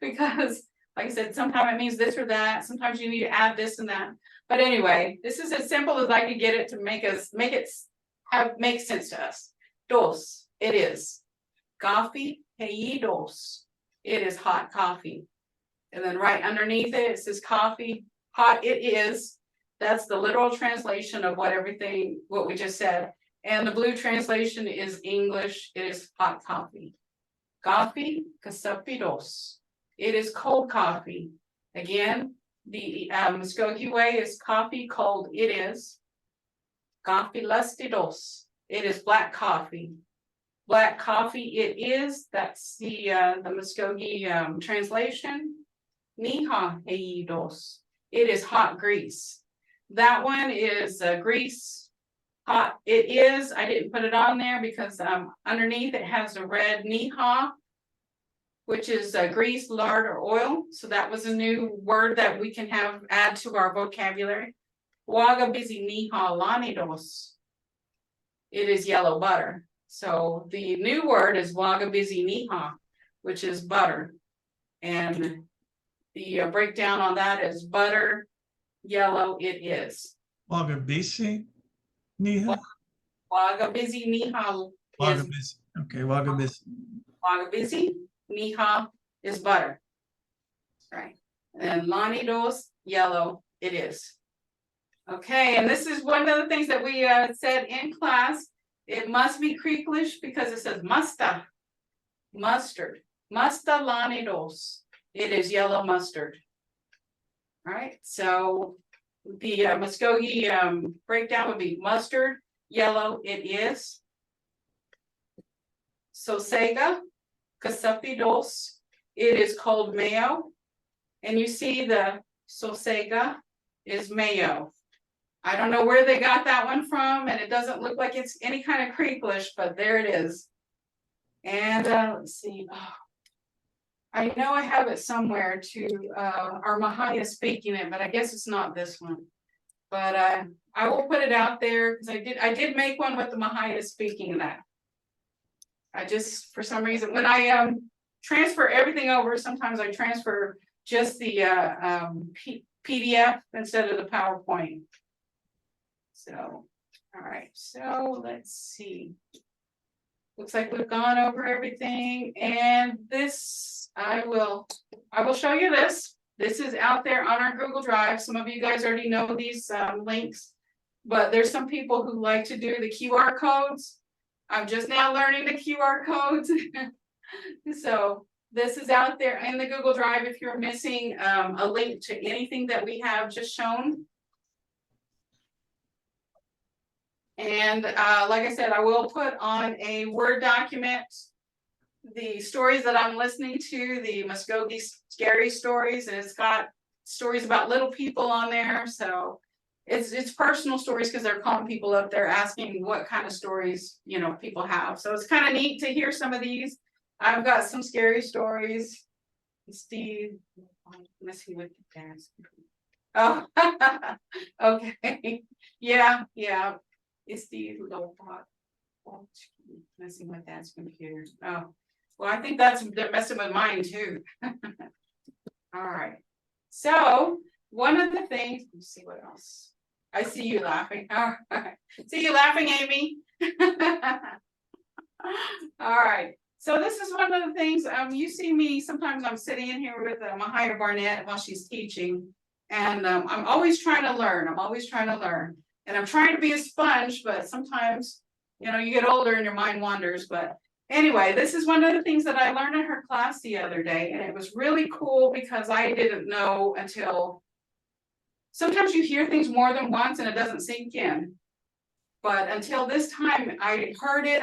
S1: Because like I said, sometimes it means this or that. Sometimes you need to add this and that. But anyway, this is as simple as I could get it to make sense to us. Dos, it is. Coffee, dos. It is hot coffee. And then right underneath it, it says coffee, hot it is. That's the literal translation of what we just said. And the blue translation is English. It is hot coffee. Coffee, kasapidos. It is cold coffee. Again, the Muskogee way is coffee cold. It is. Coffee lustidos. It is black coffee. Black coffee it is. That's the Muskogee translation. Niha heidos. It is hot grease. That one is grease. Hot it is. I didn't put it on there because underneath it has a red niha, which is grease, lard, or oil. So that was a new word that we can add to our vocabulary. Waga busy niha lanidos. It is yellow butter. So the new word is waga busy niha, which is butter. And the breakdown on that is butter, yellow, it is.
S8: Waga busy niha.
S1: Waga busy niha
S8: Waga
S1: is
S8: busy. Okay, waga busy.
S1: waga busy, niha is butter. Right. And lanidos, yellow, it is. Okay, and this is one of the things that we said in class. It must be Creeklish because it says musta, mustard, musta lanidos. It is yellow mustard. All right, so the Muskogee breakdown would be mustard, yellow, it is. Sosega, casapidos, it is called mayo. And you see the Sosega is mayo. I don't know where they got that one from, and it doesn't look like it's any kind of Creeklish, but there it is. And let's see. Oh, I know I have it somewhere to our Mvhayv speaking it, but I guess it's not this one. But I will put it out there because I did make one with the Mvhayv speaking that. I just, for some reason, when I transfer everything over, sometimes I transfer just the PDF instead of the PowerPoint. So, all right, so let's see. Looks like we've gone over everything, and this I will show you this. This is out there on our Google Drive. Some of you guys already know these links, but there's some people who like to do the QR codes. I'm just now learning the QR codes. So this is out there in the Google Drive if you're missing a link to anything that we have just shown. And like I said, I will put on a Word document the stories that I'm listening to, the Muskogee scary stories, and it's got stories about little people on there. So it's personal stories because they're calling people up there asking what kind of stories, you know, people have. So it's kind of neat to hear some of these. I've got some scary stories. Steve, messing with the parents. Oh, okay. Yeah. It's the little bot messing with Dad's computer. Oh, well, I think they're messing with mine too. All right. So one of the things, let's see what else. I see you laughing. All right. See you laughing, Amy. All right. So this is one of the things. You see me sometimes. I'm sitting in here with Mvhayv Barnett while she's teaching, and I'm always trying to learn. And I'm trying to be a sponge, but sometimes, you know, you get older and your mind wanders. But anyway, this is one of the things that I learned in her class the other day. And it was really cool because I didn't know until sometimes you hear things more than once and it doesn't sink in. But until this time, I heard it,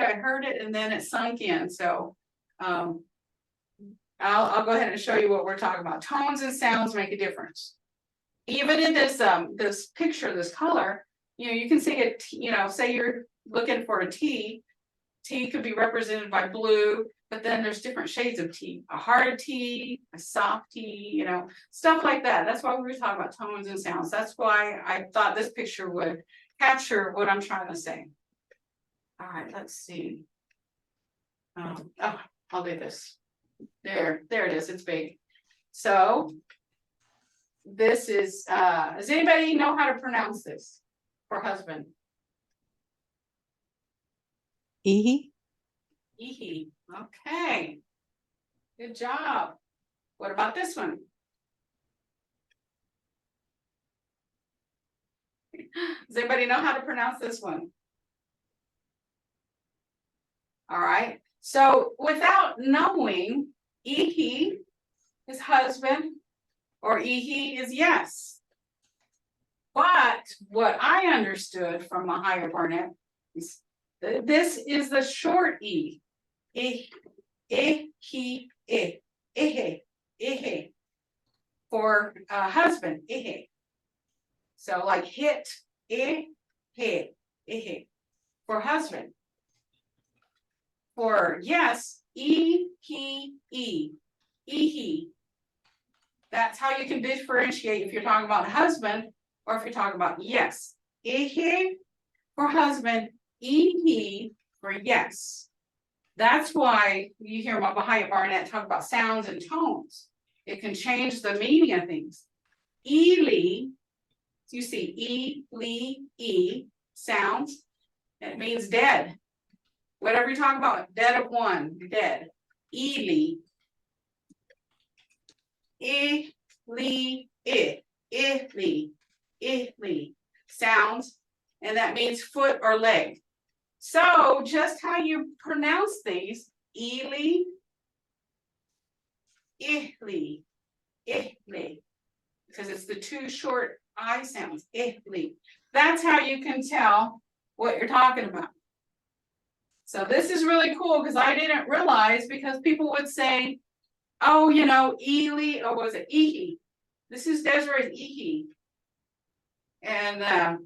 S1: and then it sunk in. So I'll go ahead and show you what we're talking about. Tones and sounds make a difference. Even in this picture, this color, you know, you can see it, you know, say you're looking for a T. T could be represented by blue, but then there's different shades of T. A hard T, a soft T, you know, stuff like that. That's why we were talking about tones and sounds. That's why I thought this picture would capture what I'm trying to say. All right, let's see. Oh, I'll do this. There it is. It's big. So this is, does anybody know how to pronounce this for husband?
S6: Ihi.
S1: Ihi. Okay. Good job. What about this one? Does anybody know how to pronounce this one? All right. So without knowing, Ihi is husband or Ihi is yes. But what I understood from Mvhayv Barnett is this is the short E. For husband, So like hit, for husband. For yes, E. he. That's how you can differentiate if you're talking about husband or if you're talking about yes. He for husband, he for yes. That's why you hear Mvhayv Barnett talk about sounds and tones. It can change the meaning of things. Eli, you see sounds, it means dead. Whatever you're talking about, dead of one, dead. Eli. Ihli sounds, and that means foot or leg. So just how you pronounce these, Eli, Ihli, because it's the two short I sounds, Ihli. That's how you can tell what you're talking about. So this is really cool because I didn't realize, because people would say, oh, you know, Eli, or was it Ihi? This is Desiray's Ihi. And I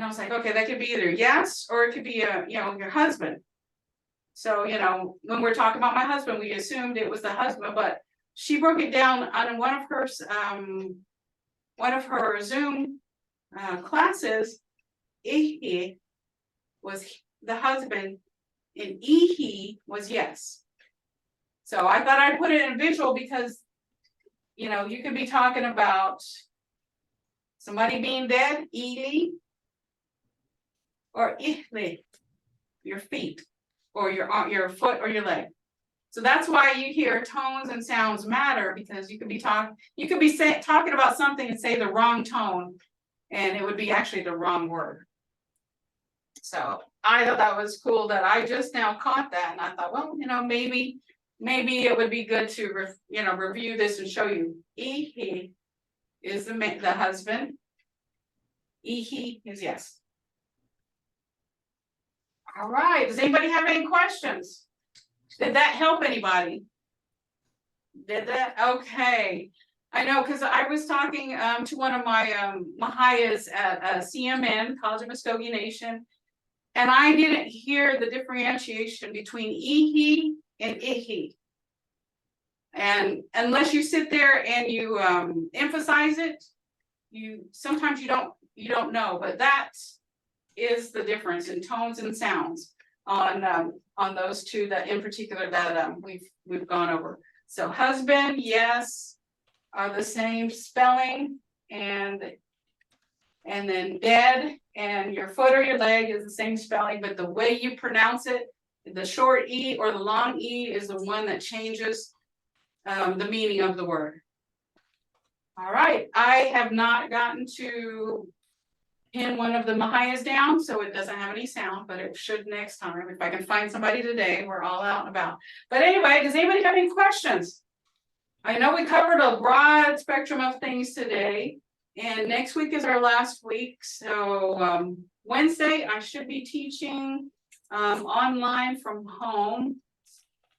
S1: was like, okay, that could be either yes, or it could be your husband. So, when we're talking about my husband, we assumed it was the husband, but she broke it down on one of her Zoom classes. Ihi was the husband, and Ihi was yes. So I thought I'd put it in visual because, you could be talking about somebody being dead, Eli, or Ihli, your feet, or your foot or your leg. So that's why you hear tones and sounds matter, because you could be talking about something and say the wrong tone, and it would be actually the wrong word. So I thought that was cool that I just now caught that, and I thought, well, maybe it would be good to review this and show you. Ihi is the husband. Ihi is yes. All right. Does anybody have any questions? Did that help anybody? Did that? Okay. I know, because I was talking to one of my Mvhayvs at CMN, College of Muskogee Nation, and I didn't hear the differentiation between Ihi and Ihi. And unless you sit there and you emphasize it, sometimes you don't know, but that is the difference in tones and sounds on those two that in particular that we've gone over. So husband, yes, are the same spelling, and then dead and your foot or your leg is the same spelling, but the way you pronounce it, the short E or the long E is the one that changes the meaning of the word. All right, I have not gotten to pin one of the Mvhayvs down, so it doesn't have any sound, but it should next time. If I can find somebody today, we're all out and about. But anyway, does anybody have any questions? I know we covered a broad spectrum of things today, and next week is our last week. So Wednesday, I should be teaching online from home,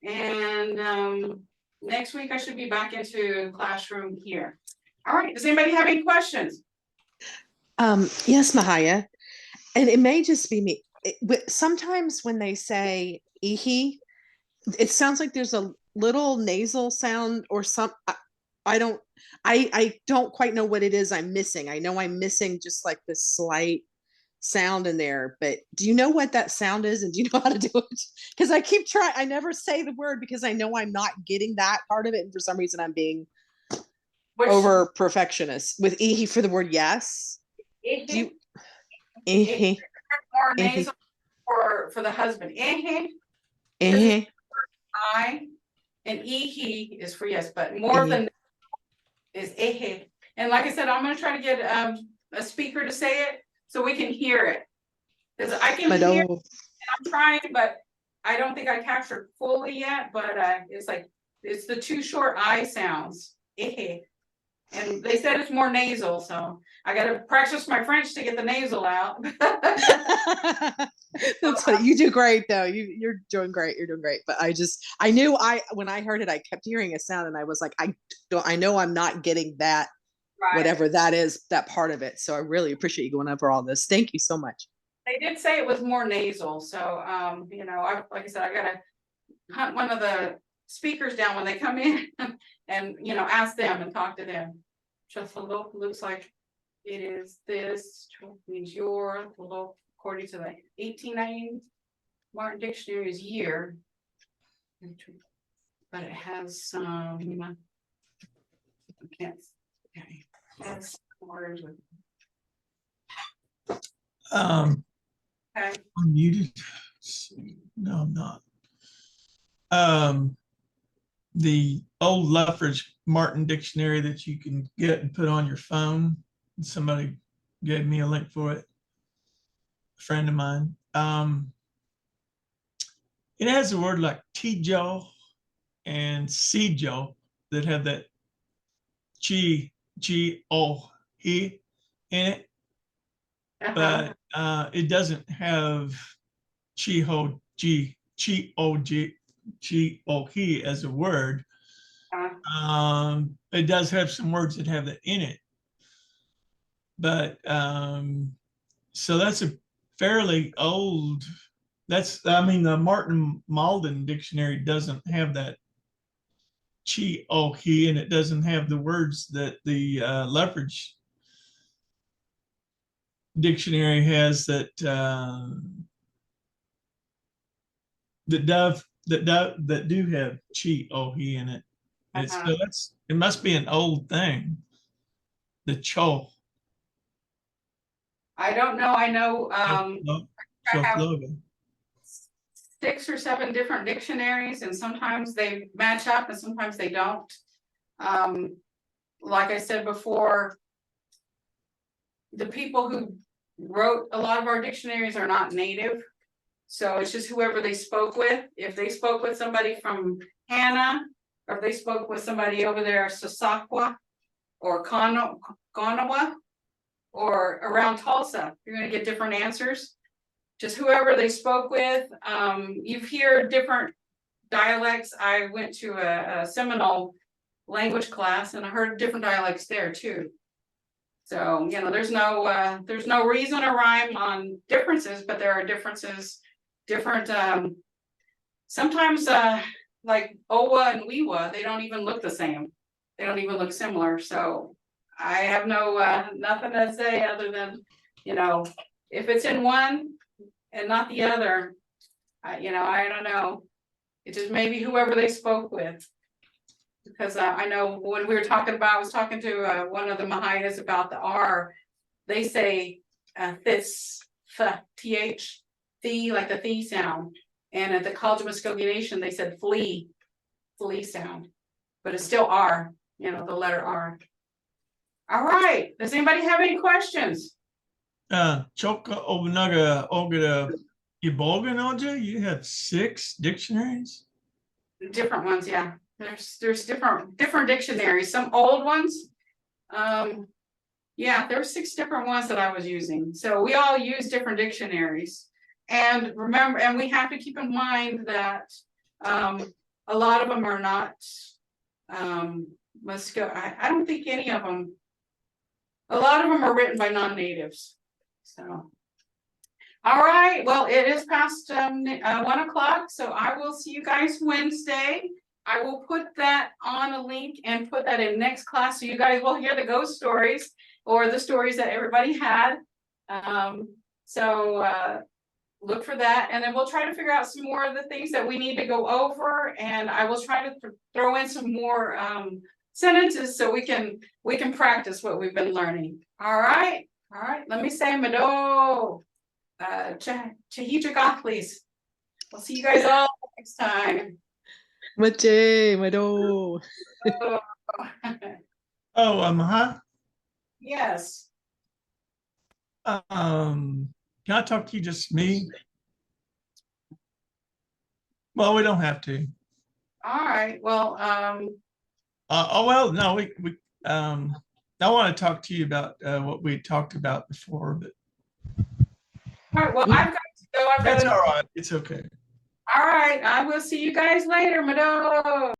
S1: and next week I should be back into classroom here. All right, does anybody have any questions?
S6: Yes, Mvhayv, and it may just be me. Sometimes when they say Ihi, it sounds like there's a little nasal sound or some. I don't quite know what it is I'm missing. I know I'm missing just like this slight sound in there, but do you know what that sound is, and do you know how to do it? Because I keep trying. I never say the word because I know I'm not getting that part of it, and for some reason I'm being over perfectionist with Ihi for the word yes. Do you Ihi
S1: more nasal for the husband? Ihi I, and Ihi is for yes, but more than is Ihi. And like I said, I'm going to try to get a speaker to say it so we can hear it, because I can hear it, and I'm trying, but I don't think I captured fully yet. But it's the two short I sounds. Ihi. And they said it's more nasal, so I got to practice my French to get the nasal out.
S6: That's funny. You do great, though. You're doing great. You're doing great. But I knew when I heard it, I kept hearing a sound, and I was like, I know I'm not getting that, right, whatever that is, that part of it. So I really appreciate you going over all this. Thank you so much.
S1: They did say it was more nasal, so like I said, I got to hunt one of the speakers down when they come in and, you know, ask them and talk to them. Chofalo looks like it is this, means your, according to the 1890 Martin Dictionary's year. But it has some. Okay. Has words with. Okay.
S8: Unmuted. No, I'm not. The old Luffridge Martin dictionary that you can get and put on your phone. Somebody gave me a link for it. A friend of mine. It has a word like tijo and sijo that have that G-O-E in it, but it doesn't have Chi-O-G as a word. It does have some words that have that in it, but so that's a fairly old. I mean, the Martin Malden dictionary doesn't have that Chi-O-He, and it doesn't have the words that the Lethbridge dictionary has that that do have Chi-O-He in it. So it must be an old thing. The cho.
S1: I don't know. I know I have
S8: Logo.
S1: 6 or 7 different dictionaries, and sometimes they match up and sometimes they don't. Like I said before, the people who wrote a lot of our dictionaries are not native. So it's just whoever they spoke with. If they spoke with somebody from Hannah, or if they spoke with somebody over there, Sasakwa or Konawa, or around Tulsa, you're going to get different answers. Just whoever they spoke with. You hear different dialects. I went to a Seminole language class and I heard different dialects there too. So, you know, there's no reason or rhyme on differences, but there are differences, different, sometimes like Owa and Wewa, they don't even look the same. They don't even look similar. So I have nothing to say other than, you know, if it's in one and not the other, you know, I don't know. It just maybe whoever they spoke with. Because I know when we were talking about, I was talking to one of the Mvhayvs about the R. They say this, th, like the the sound. And at the College of Muskogee Nation, they said flea sound. But it's still R, you know, the letter R. All right. Does anybody have any questions?
S8: Choka Obunaga Ogada Ibogan Oja, you have 6 dictionaries?
S1: Different ones, yeah. There's different dictionaries, some old ones. Yeah, there were 6 different ones that I was using. So we all use different dictionaries. And remember, and we have to keep in mind that a lot of them are not I don't think any of them, a lot of them are written by non-natives. So all right, well, it is past 1 o'clock, so I will see you guys Wednesday. I will put that on a link and put that in next class, so you guys will hear the ghost stories or the stories that everybody had. So look for that, and then we'll try to figure out some more of the things that we need to go over, and I will try to throw in some more sentences so we can practice what we've been learning. All right, let me say Mado. Chahija, please. We'll see you guys all next time.
S6: Mache, Mado.
S8: Oh,
S1: Yes.
S8: Can I talk to you just me? Well, we don't have to.
S1: All right. Well,
S8: well, no, we I want to talk to you about what we talked about before, but
S1: all right. Well, I've got to go.
S8: that's all right. It's okay.
S1: All right. I will see you guys later, Mado.